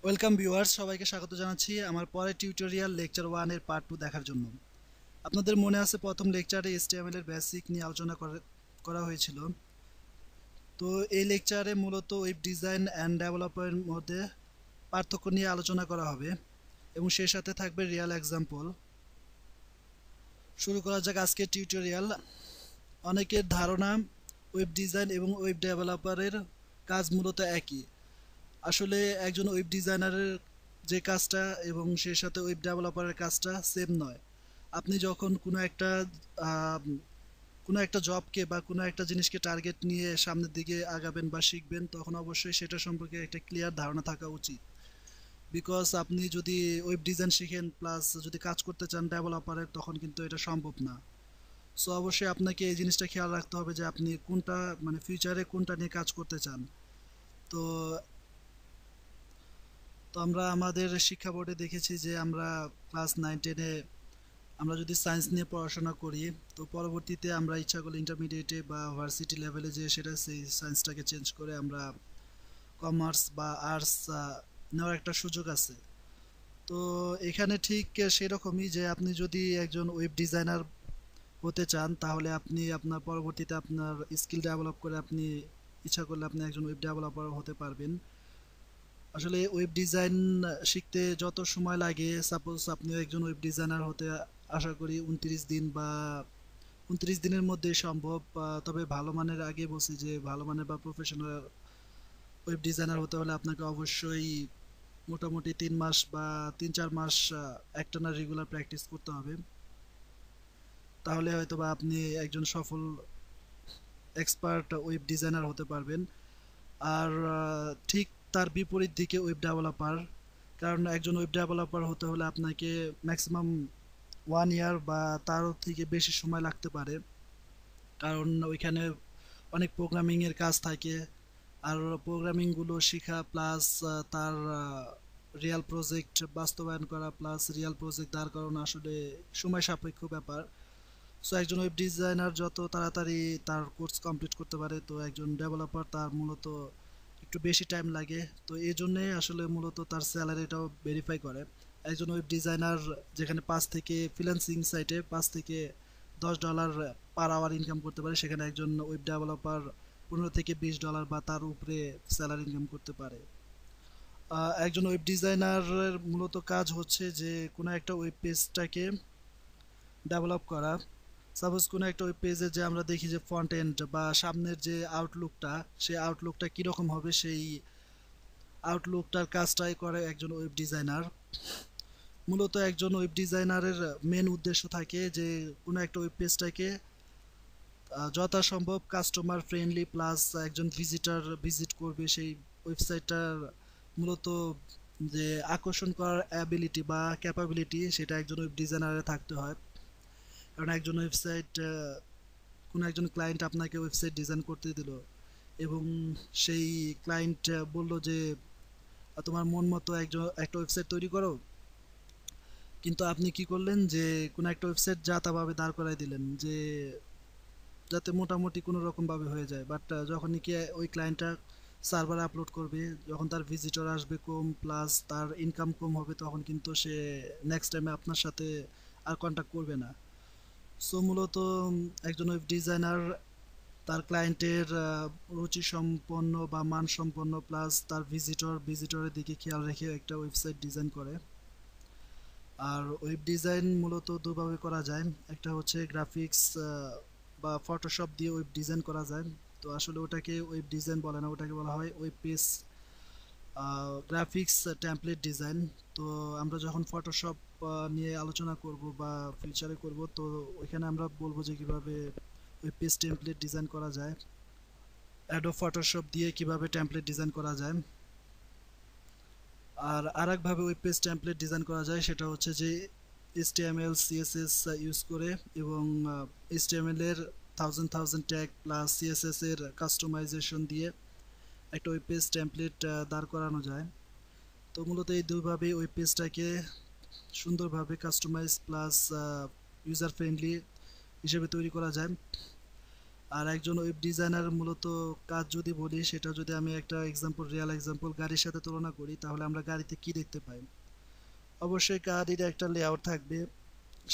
Welcome viewers, সবাইকে স্বাগত জানাচ্ছি আমার পরের টিউটোরিয়াল লেকচার 1 এর পার্ট 2 দেখার জন্য। আপনাদের মনে আছে প্রথম লেকচারে HTML এর বেসিক নিয়ে আলোচনা করা হয়েছিল। তো এই লেকচারে মূলত ওয়েব ডিজাইন অ্যান্ড ডেভেলপের মধ্যে পার্থক্য নিয়ে আলোচনা করা হবে এবং সেই সাথে থাকবে রিয়েল এক্সাম্পল। শুরু করা যাক আজকের টিউটোরিয়াল। অনেকের ধারণা ওয়েব ডিজাইন এবং ওয়েব ডেভেলপারের কাজ মূলত একই। আসলে একজন ওয়েব ডিজাইনারের যে কাজটা এবং সেই সাথে ওয়েব ডেভেলপারের কাজটা সেম নয়। আপনি যখন কোনো একটা জবকে বা কোনো একটা জিনিসকে টার্গেট নিয়ে সামনের দিকে আগাবেন বা শিখবেন, তখন অবশ্যই সেটা সম্পর্কে একটা ক্লিয়ার ধারণা থাকা উচিত। বিকজ আপনি যদি ওয়েব ডিজাইন শিখেন প্লাস যদি কাজ করতে চান ডেভেলপারের, তখন কিন্তু এটা সম্ভব না। সো অবশ্যই আপনাকে এই জিনিসটা খেয়াল রাখতে হবে যে আপনি কোনটা ফিউচারে কোনটা নিয়ে কাজ করতে চান। তো তো আমরা আমাদের শিক্ষা বোর্ডে দেখেছি যে আমরা ক্লাস 9-10-এ আমরা যদি সায়েন্স নিয়ে পড়াশোনা করি, তো পরবর্তীতে আমরা ইচ্ছা করলে ইন্টারমিডিয়েটে বা ভার্সিটি লেভেলে যে সেটা সেই সায়েন্সটাকে চেঞ্জ করে আমরা কমার্স বা আর্টস নেওয়ার একটা সুযোগ আছে। তো এখানে ঠিক সেরকমই যে আপনি যদি একজন ওয়েব ডিজাইনার হতে চান, তাহলে আপনি আপনার পরবর্তীতে আপনার স্কিল ডেভেলপ করে আপনি ইচ্ছা করলে আপনি একজন ওয়েব ডেভেলপার হতে পারবেন। আসলে ওয়েব ডিজাইন শিখতে যত সময় লাগে, সাপোজ আপনি একজন ওয়েব ডিজাইনার হতে আশা করি 29 দিন বা 29 দিনের মধ্যে সম্ভব। তবে ভালো মানের, আগে বলছি যে ভালো মানের বা প্রফেশনাল ওয়েব ডিজাইনার হতে হলে আপনাকে অবশ্যই মোটামুটি 3 মাস বা 3-4 মাস একটানা রেগুলার প্র্যাকটিস করতে হবে। তাহলে হয়তো বা আপনি একজন সফল এক্সপার্ট ওয়েব ডিজাইনার হতে পারবেন। আর ঠিক তার বিপরীত দিকে ওয়েব ডেভেলপার, কারণ একজন ওয়েব ডেভেলপার হতে হলে আপনাকে ম্যাক্সিমাম 1 ইয়ার বা তারও থেকে বেশি সময় লাগতে পারে, কারণ ওইখানে অনেক প্রোগ্রামিংয়ের কাজ থাকে। আর প্রোগ্রামিংগুলো শেখা প্লাস তার রিয়েল প্রজেক্ট বাস্তবায়ন করা প্লাস রিয়েল প্রজেক্ট দাঁড় করানো আসলে সময় সাপেক্ষ ব্যাপার। সো একজন ওয়েব ডিজাইনার যত তাড়াতাড়ি তার কোর্স কমপ্লিট করতে পারে, তো একজন ডেভেলপার তার মূলত একটু বেশি টাইম লাগে। তো এই জন্যে আসলে মূলত তার স্যালারিটাও ভেরিফাই করে। একজন ওয়েব ডিজাইনার যেখানে 5 থেকে ফ্রিল্যান্সিং সাইটে $5 থেকে $10 পার আওয়ার ইনকাম করতে পারে, সেখানে একজন ওয়েব ডেভেলপার $15 থেকে $20 বা তার উপরে স্যালারি ইনকাম করতে পারে। একজন ওয়েব ডিজাইনারের মূলত কাজ হচ্ছে যে কোনো একটা ওয়েব পেজটাকে ডেভেলপ করা। সাপোজ কোনো একটা ওয়েব পেজে যে আমরা দেখি যে ফ্রন্ট এন্ড বা সামনের যে আউটলুকটা, সেই আউটলুকটা কীরকম হবে, সেই আউটলুকটার কাজটাই করে একজন ওয়েব ডিজাইনার। মূলত একজন ওয়েব ডিজাইনারের মেন উদ্দেশ্য থাকে যে কোনো একটা ওয়েব পেজটাকে যথাসম্ভব কাস্টমার ফ্রেন্ডলি প্লাস একজন ভিজিটার ভিজিট করবে সেই ওয়েবসাইটটার মূলত যে আকর্ষণ করার অ্যাবিলিটি বা ক্যাপাবিলিটি, সেটা একজন ওয়েব ডিজাইনারের থাকতে হয়। কারণ একজন ওয়েবসাইট, কোনো একজন ক্লায়েন্ট আপনাকে ওয়েবসাইট ডিজাইন করতে দিল এবং সেই ক্লায়েন্ট বলল যে তোমার মন মতো একটা ওয়েবসাইট তৈরি করো, কিন্তু আপনি কি করলেন যে কোনো একটা ওয়েবসাইট যা তাভাবে দাঁড় করাই দিলেন যে যাতে মোটামুটি কোনো রকমভাবে হয়ে যায়। বাট যখন নাকি ওই ক্লায়েন্টটা সার্ভারে আপলোড করবে, যখন তার ভিজিটর আসবে কম প্লাস তার ইনকাম কম হবে, তখন কিন্তু সে নেক্সট টাইমে আপনার সাথে আর কন্ট্যাক্ট করবে না। সো মূলত একজন ওয়েব ডিজাইনার তার ক্লায়েন্টের রুচি সম্পন্ন বা মানসম্পন্ন প্লাস তার ভিজিটরের দিকে খেয়াল রেখে একটা ওয়েবসাইট ডিজাইন করে। আর ওয়েব ডিজাইন মূলত দুভাবে করা যায়, একটা হচ্ছে গ্রাফিক্স বা ফটোশপ দিয়ে ওয়েব ডিজাইন করা যায়। তো আসলে ওটাকে ওয়েব ডিজাইন বলে না, ওটাকে বলা হয় web page graphics template design. তো আমরা যখন ফটোশপ নিয়ে আলোচনা করব বা ফিউচারে করব, তো ওইখানে আমরা বলবো যে কিভাবে ওয়েব পেজ টেমপ্লেট ডিজাইন করা যায়, অ্যাডোব ফটোশপ দিয়ে কিভাবে টেমপ্লেট ডিজাইন করা যায়। আর আরেকভাবে ওয়েব পেজ টেমপ্লেট ডিজাইন করা যায়, সেটা হচ্ছে যে HTML CSS ইউজ করে এবং HTML এর থাউজেন্ড ট্যাগ প্লাস CSS এর কাস্টমাইজেশন দিয়ে একটা ওয়েব পেজ টেমপ্লেট দাঁড় করানো যায়। তো মূলত এই দুইভাবে ওয়েব পেজটাকে সুন্দরভাবে কাস্টমাইজ প্লাস ইউজার ফ্রেন্ডলি হিসেবে তৈরি করা যায়। আর একজন ওয়েব ডিজাইনার মূলত কাজ যদি বলি, সেটা যদি আমি একটা রিয়েল এক্সাম্পল গাড়ির সাথে তুলনা করি, তাহলে আমরা গাড়িতে কি দেখতে পাই? অবশ্যই গাড়ির একটা লেআউট থাকবে,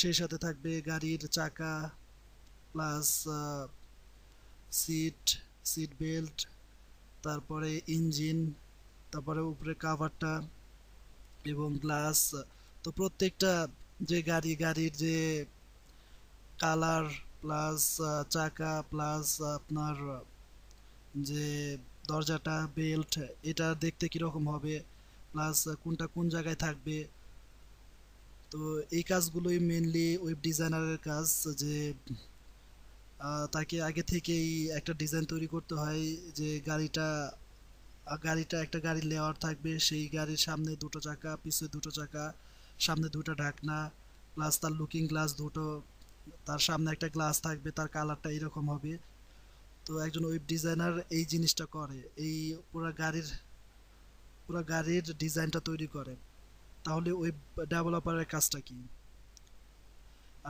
সেই সাথে থাকবে গাড়ির চাকা প্লাস সিট, সিট বেল্ট, তারপরে ইঞ্জিন, তারপরে উপরে কাভারটা এবং গ্লাস। তো প্রত্যেকটা যে গাড়ির যে কালার প্লাস চাকা প্লাস আপনার যে দরজাটা বেল্ট, এটা দেখতে কিরকম হবে, প্লাস কোনটা কোন জায়গায় থাকবে। তো এই কাজগুলোই মেনলি ওয়েব ডিজাইনারের কাজ, যে তাকে আগে থেকেই একটা ডিজাইন তৈরি করতে হয়, যে গাড়িটা একটা গাড়ির লেআউট থাকবে, সেই গাড়ির সামনে দুটো চাকা, পিছনে দুটো চাকা, সামনে দুটো ঢাকনা, প্লাস তার লুকিং গ্লাস দুটো, তার সামনে একটা গ্লাস থাকবে, তার কালারটা এরকম হবে। তো একজন ওয়েব ডিজাইনার এই জিনিসটা করে, এই পুরো গাড়ির ডিজাইনটা তৈরি করে। তাহলে ওয়েব ডেভেলপারের কাজটা কি?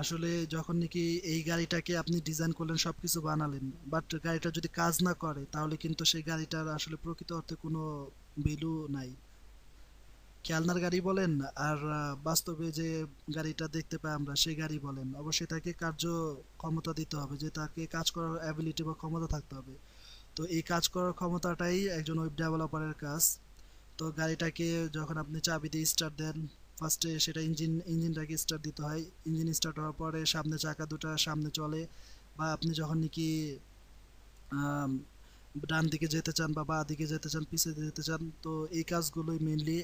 আসলে যখন নাকি এই গাড়িটাকে আপনি ডিজাইন করলেন, সবকিছু বানালেন, বাট গাড়িটা যদি কাজ না করে, তাহলে কিন্তু সেই গাড়িটার আসলে প্রকৃত অর্থে কোনো ভ্যালু নাই। খেলনার গাড়ি বলেন আর বাস্তবে যে গাড়িটা দেখতে পাই আমরা, সেই গাড়ি বলেন, অবশ্যই তাকে কার্য ক্ষমতা দিতে হবে, যে তাকে কাজ করার অ্যাবিলিটি বা ক্ষমতা থাকতে হবে। তো এই কাজ করার ক্ষমতাটাই একজন ওয়েব ডেভেলপারের কাজ। তো গাড়িটাকে যখন আপনি চাবি দিয়ে স্টার্ট দেন, ফার্স্টে সেটা ইঞ্জিনটাকে স্টার্ট দিতে হয়। ইঞ্জিন স্টার্ট হওয়ার পরে সামনে চাকা দুটা সামনে চলে, বা আপনি যখন নাকি আম, ডান দিকে যেতে চান বা বাঁ দিকে যেতে চান, পিছিয়ে যেতে চান, তো এই কাজগুলোই মেনলি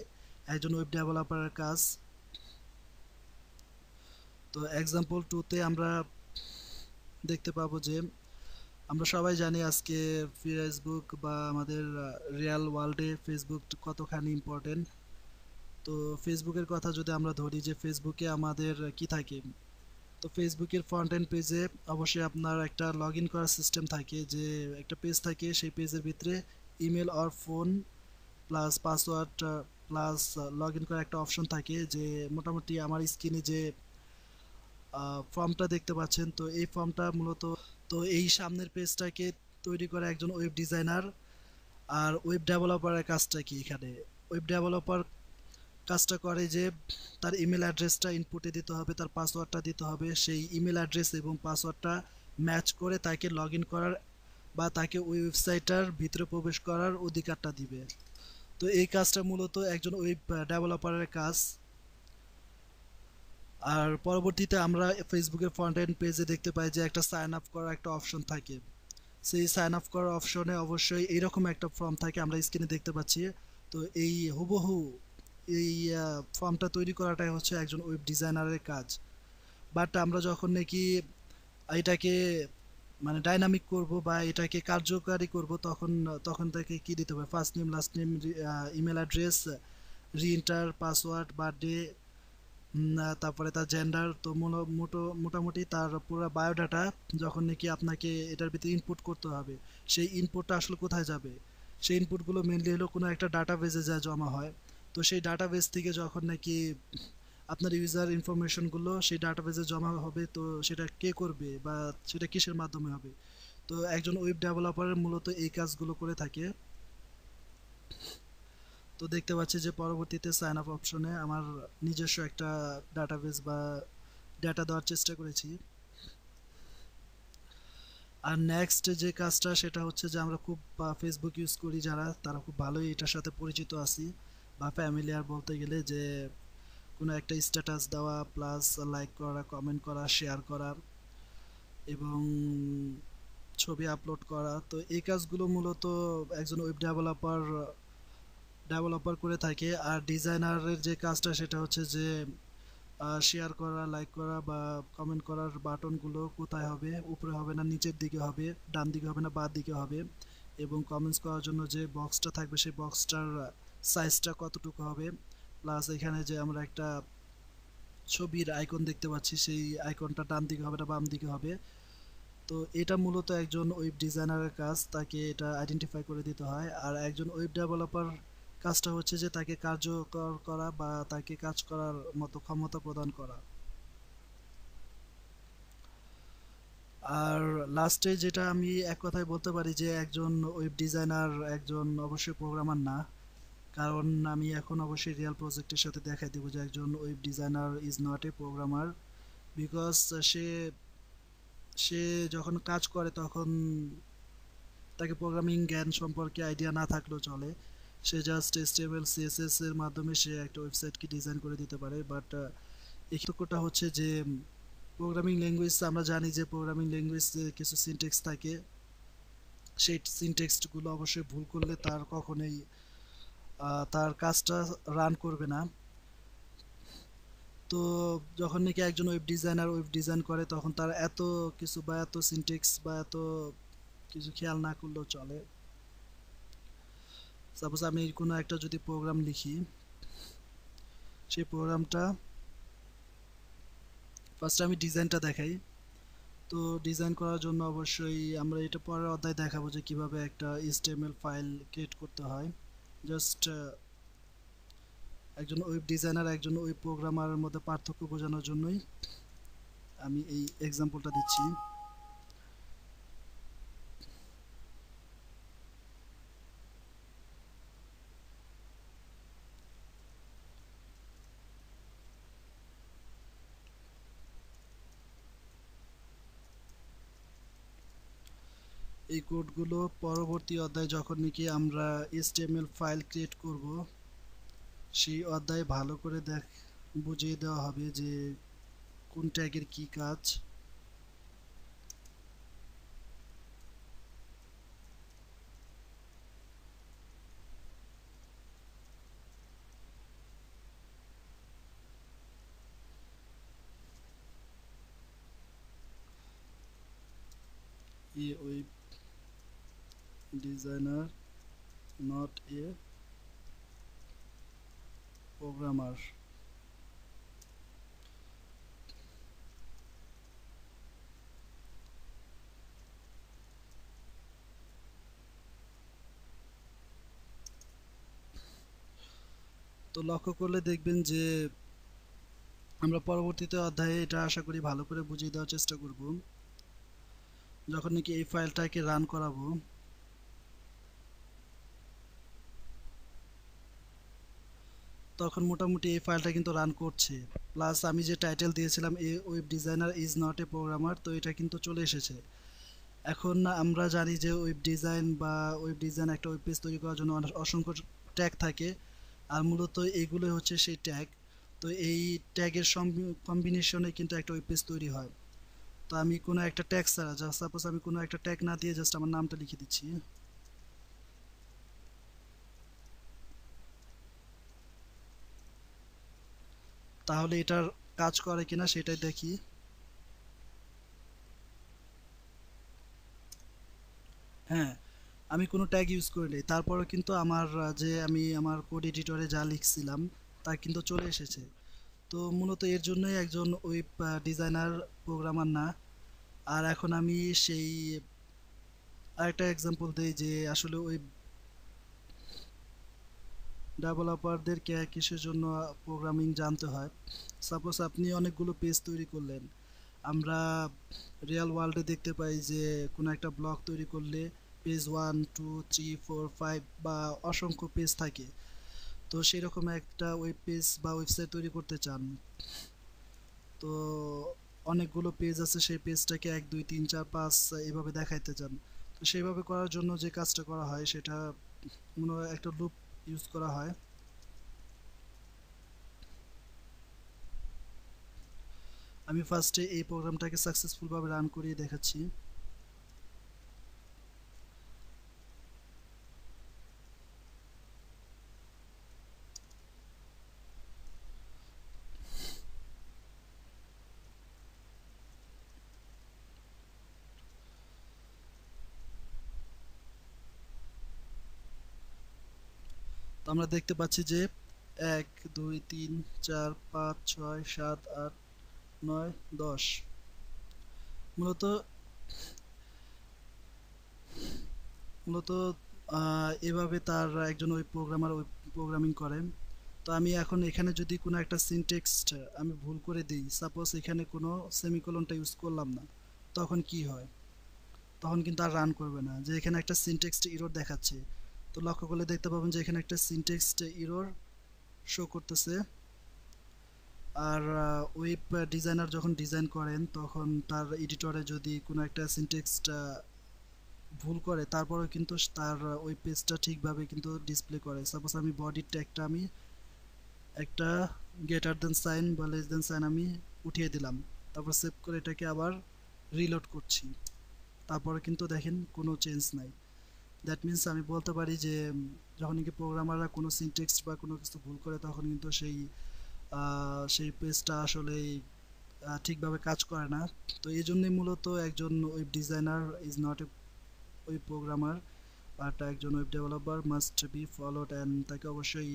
একজন ওয়েব ডেভেলপারের কাজ। তো এক্সাম্পল টুতে আমরা দেখতে পাবো যে আমরা সবাই জানি আজকে ফেসবুক বা আমাদের রিয়েল ওয়ার্ল্ডে ফেসবুক কতখানি ইম্পর্টেন্ট। তো ফেসবুকের কথা যদি আমরা ধরি, যে ফেসবুকে আমাদের কি থাকে, তো ফেসবুকের ফ্রন্ট এন্ড পেজে অবশ্যই আপনার একটা লগ ইন করার সিস্টেম থাকে, যে একটা পেজ থাকে, সেই পেজের ভিতরে ইমেল আর phone plus password plus log in করার একটা অপশন থাকে, যে মোটামুটি আমার স্ক্রিনে যে ফর্মটা দেখতে পাচ্ছেন, তো এই ফর্মটা মূলত, তো এই সামনের পেজটাকে তৈরি করে একজন ওয়েব ডিজাইনার। আর ওয়েব ডেভেলপারের কাজটা কি এখানে? ওয়েব ডেভেলপার কাজটা করে যে তার ইমেল অ্যাড্রেসটা ইনপুটে দিতে হবে, তার পাসওয়ার্ডটা দিতে হবে, সেই ইমেল অ্যাড্রেস এবং পাসওয়ার্ডটা ম্যাচ করে তাকে লগ ইন করার বা তাকে ওই ওয়েবসাইটটার ভিতরে প্রবেশ করার অধিকারটা দিবে। তো এই কাজটা মূলত একজন ওয়েব ডেভেলপারের কাজ। আর পরবর্তীতে আমরা ফেসবুকের ফ্রন্ট এন্ড পেজে দেখতে পাই যে একটা সাইন আপ করার একটা অপশন থাকে। সেই সাইন আপ করার অপশনে অবশ্যই এইরকম একটা ফর্ম থাকে, আমরা স্ক্রিনে দেখতে পাচ্ছি। তো এই হুবহু এই ফর্মটা তৈরি করাটাই হচ্ছে একজন ওয়েব ডিজাইনারের কাজ। বাট আমরা যখন নাকি এটাকে মানে ডাইনামিক করব বা এটাকে কার্যকারী করব, তখন তখন তাকে কি দিতে হবে? First name, last name, email address, re-enter, password, birthday, তারপরে তার জেন্ডার। তো মোটামুটি তার পুরো বায়োডাটা যখন নাকি আপনাকে এটার ভিতরে ইনপুট করতে হবে, সেই ইনপুটটা আসলে কোথায় যাবে? সেই ইনপুটগুলো মেনলি হলো কোনো একটা ডাটাবেজে যা জমা হয়। তো সেই ডাটাবেজ থেকে যখন নাকি আপনার ইউজার ইনফরমেশনগুলো সেই ডাটাবেজে জমা হবে, তো সেটা কে করবে বা সেটা কিসের মাধ্যমে হবে? তো একজন ওয়েব ডেভেলপারের মূলত এই কাজগুলো করে থাকে। তো দেখতে পাচ্ছি যে পরবর্তীতে সাইন আপ অপশনে আমার নিজস্ব একটা ডাটাবেস বা ডেটা দেওয়ার চেষ্টা করেছি। আর নেক্সট যে কাজটা, সেটা হচ্ছে যে আমরা খুব ফেসবুক ইউজ করি যারা, তারা খুব ভালোই এটার সাথে পরিচিত আছি বা ফ্যামিলিয়ার বলতে গেলে, যে কোনো একটা স্ট্যাটাস দেওয়া প্লাস লাইক করা, কমেন্ট করা, শেয়ার করা এবং ছবি আপলোড করা। তো এই কাজগুলো মূলত একজন ওয়েব ডেভেলপার করে থাকে। আর ডিজাইনারের যে কাজটা, সেটা হচ্ছে যে শেয়ার করা, লাইক করা বা কমেন্ট করার বাটনগুলো কোথায় হবে, উপরে হবে না নিচের দিকে হবে, ডান দিকে হবে না বাঁ দিকে হবে, এবং কমেন্টস করার জন্য যে বক্সটা থাকবে, সেই বক্সটার সাইজটা কতটুকু হবে, প্লাস এখানে যে আমরা একটা ছবির আইকন দেখতে পাচ্ছি, সেই আইকনটা ডান দিকে হবে না বাম দিকে হবে। তো এটা মূলত একজন ওয়েব ডিজাইনারের কাজ, তাকে এটা আইডেন্টিফাই করে দিতে হয়। আর একজন ওয়েব ডেভেলপার কাজটা হচ্ছে যে তাকে কার্যকর করা বা তাকে কাজ করার মতো ক্ষমতা প্রদান করা। আর লাস্টে যেটা আমি এক কথায় বলতে পারি যে একজন ওয়েব ডিজাইনার একজন অবশ্যই প্রোগ্রামার না, কারণ আমি এখন অবশ্যই রিয়েল প্রজেক্টের সাথে দেখাই দেবো যে একজন web designer is not a programmer. Because সে সে যখন কাজ করে তখন তাকে প্রোগ্রামিং জ্ঞান সম্পর্কে আইডিয়া না থাকলেও চলে, সে জাস্ট HTML CSS এর মাধ্যমে সে একটা ওয়েবসাইটকে ডিজাইন করে দিতে পারে। বাট পার্থক্যটা হচ্ছে যে প্রোগ্রামিং ল্যাঙ্গুয়েজ আমরা জানি যে প্রোগ্রামিং ল্যাঙ্গুয়েজে কিছু সিনট্যাক্স থাকে, সেই সিনট্যাক্সগুলো অবশ্যই ভুল করলে তার কখনোই তার কাজটা রান করবে না। তো যখন নাকি একজন ওয়েব ডিজাইনার ওয়েব ডিজাইন করে তখন তার এত কিছু বা এত সিনট্যাক্স বা এত কিছু খেয়াল না করলেও চলে। সাপোজ আমি কোনো একটা যদি প্রোগ্রাম লিখি, সেই প্রোগ্রামটা ফার্স্ট আমি ডিজাইনটা দেখাই। তো ডিজাইন করার জন্য অবশ্যই আমরা এটা পরের অধ্যায়ে দেখাবো যে কিভাবে একটা HTML ফাইল ক্রিয়েট করতে হয়। জাস্ট একজন ওয়েব ডিজাইনার একজন ওয়েব প্রোগ্রামারের মধ্যে পার্থক্য বোঝানোর জন্যই আমি এই এক্সাম্পলটা দিচ্ছি। এই কোডগুলো পরবর্তী অধ্যায়ে যখন নাকি আমরা HTML ফাইল ক্রিয়েট করব সেই অধ্যায়ে ভালো করে বুঝিয়ে দেওয়া হবে যে কোন ট্যাগের কি কাজ। A web designer not a programmer. তো লক্ষ্য করলে দেখবেন যে আমরা পরবর্তীতে অধ্যায়ে এটা আশা করি ভালো করে বুঝিয়ে দেওয়ার চেষ্টা করব। যখন নাকি এই ফাইলটাকে রান করাবো তখন মোটামুটি এই ফাইলটা কিন্তু রান করছে। প্লাস আমি যে টাইটেল দিয়েছিলাম a web designer is not a programmer, তো এটা কিন্তু চলে এসেছে। এখন আমরা জানি যে ওয়েব ডিজাইন বা ওয়েব ডিজাইন একটা ওয়েব পেজ তৈরি করার জন্য অসংখ্য ট্যাগ থাকে, আর মূলত এগুলো হচ্ছে সেই ট্যাগ। তো এই ট্যাগের কম্বিনেশনে কিন্তু একটা ওয়েব পেজ তৈরি হয়। তো আমি কোনো একটা ট্যাগ ছাড়া জাস্ট সাপোজ আমি কোনো একটা ট্যাগ না দিয়ে জাস্ট আমার নামটা লিখে দিচ্ছি, তাহলে এটার কাজ করে কিনা সেটাই দেখি। হ্যাঁ, আমি কোনো ট্যাগ ইউজ করিনি, তারপরেও কিন্তু আমার যে আমি আমার কোড এডিটরে যা লিখছিলাম তা কিন্তু চলে এসেছে। তো মূলত এর জন্যই একজন ওয়েব ডিজাইনার প্রোগ্রামার না। আর এখন আমি সেই আরেকটা এক্সাম্পল দিই যে আসলে ওয়েব ডেভেলপারদেরকে কিসের জন্য প্রোগ্রামিং জানতে হয়। সাপোজ আপনি অনেকগুলো পেজ তৈরি করলেন, আমরা রিয়েল ওয়ার্ল্ডে দেখতে পাই যে কোনো একটা ব্লগ তৈরি করলে পেজ 1 2 3 4 5 বা অসংখ্য পেজ থাকে। তো সেরকম একটা ওয়েব পেজ বা ওয়েবসাইট তৈরি করতে চান, তো অনেকগুলো পেজ আছে, সেই পেজটাকে 1 2 3 4 5 এভাবে দেখাইতে চান। তো সেইভাবে করার জন্য যে কাজটা করা হয় সেটা মনে হয় একটা লুপ ইউজ করা হয়। আমি ফার্স্টে এই প্রোগ্রামটাকে সাকসেসফুলভাবে রান করিয়ে দেখাচ্ছি। তো আমরা দেখতে পাচ্ছি যে 1 2 3 4 5 6 7 8 9 10 মূলত মূলত এভাবে তার একজন ওই প্রোগ্রামার ওই প্রোগ্রামিং করে। তো আমি এখন এখানে যদি কোনো একটা সিনটেক্সট আমি ভুল করে দিই, সাপোজ এখানে কোনো সেমিকোলনটা ইউজ করলাম না, তখন কি হয়, তখন কিন্তু আর রান করবে না। যে এখানে একটা সিনট্যাক্স এরর দেখাচ্ছে, তো লক্ষ্য করলে দেখতে পাবেন যে এখানে একটা সিনট্যাক্স এরর শো করতেছে। আর ওয়েব ডিজাইনার যখন ডিজাইন করেন তখন তার এডিটরে যদি কোনো একটা সিনট্যাক্সটা ভুল করে তারপরেও কিন্তু তার ওই পেজটা ঠিকভাবে কিন্তু ডিসপ্লে করে। সাপোজ আমি বডির ট্যাগটা আমি একটা গ্রেটার দেন সাইন বা লেস দেন সাইন আমি উঠিয়ে দিলাম, তারপর সেভ করে এটাকে আবার রিলোড করছি, তারপরে কিন্তু দেখেন কোনো চেঞ্জ নাই। দ্যাট মিন্স আমি বলতে পারি যে যখন নাকি প্রোগ্রামাররা কোনো সিনট্যাক্স বা কোনো কিছু ভুল করে তখন কিন্তু সেই পেজটা আসলেই ঠিকভাবে কাজ করে না। তো এই জন্যই মূলত একজন web designer is not a web programmer, but একজন web developer must be followed, and তাকে অবশ্যই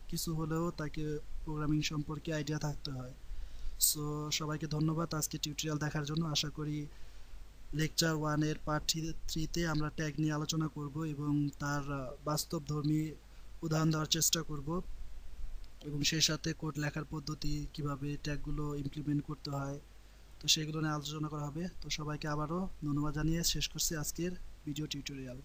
কিছু হলেও তাকে প্রোগ্রামিং সম্পর্কে আইডিয়া থাকতে হয়। সো সবাইকে ধন্যবাদ আজকে টিউটোরিয়াল দেখার জন্য। আশা করি লেকচার 1 এর পার্ট 3 তে আমরা ট্যাগ নিয়ে আলোচনা করব এবং তার বাস্তবধর্মী উদাহরণ দেওয়ার চেষ্টা করব, এবং সেই সাথে কোড লেখার পদ্ধতি কিভাবে ট্যাগগুলো ইমপ্লিমেন্ট করতে হয় তো সেগুলো নিয়ে আলোচনা করা হবে। তো সবাইকে আবারও ধন্যবাদ জানিয়ে শেষ করছি আজকের ভিডিও টিউটোরিয়াল।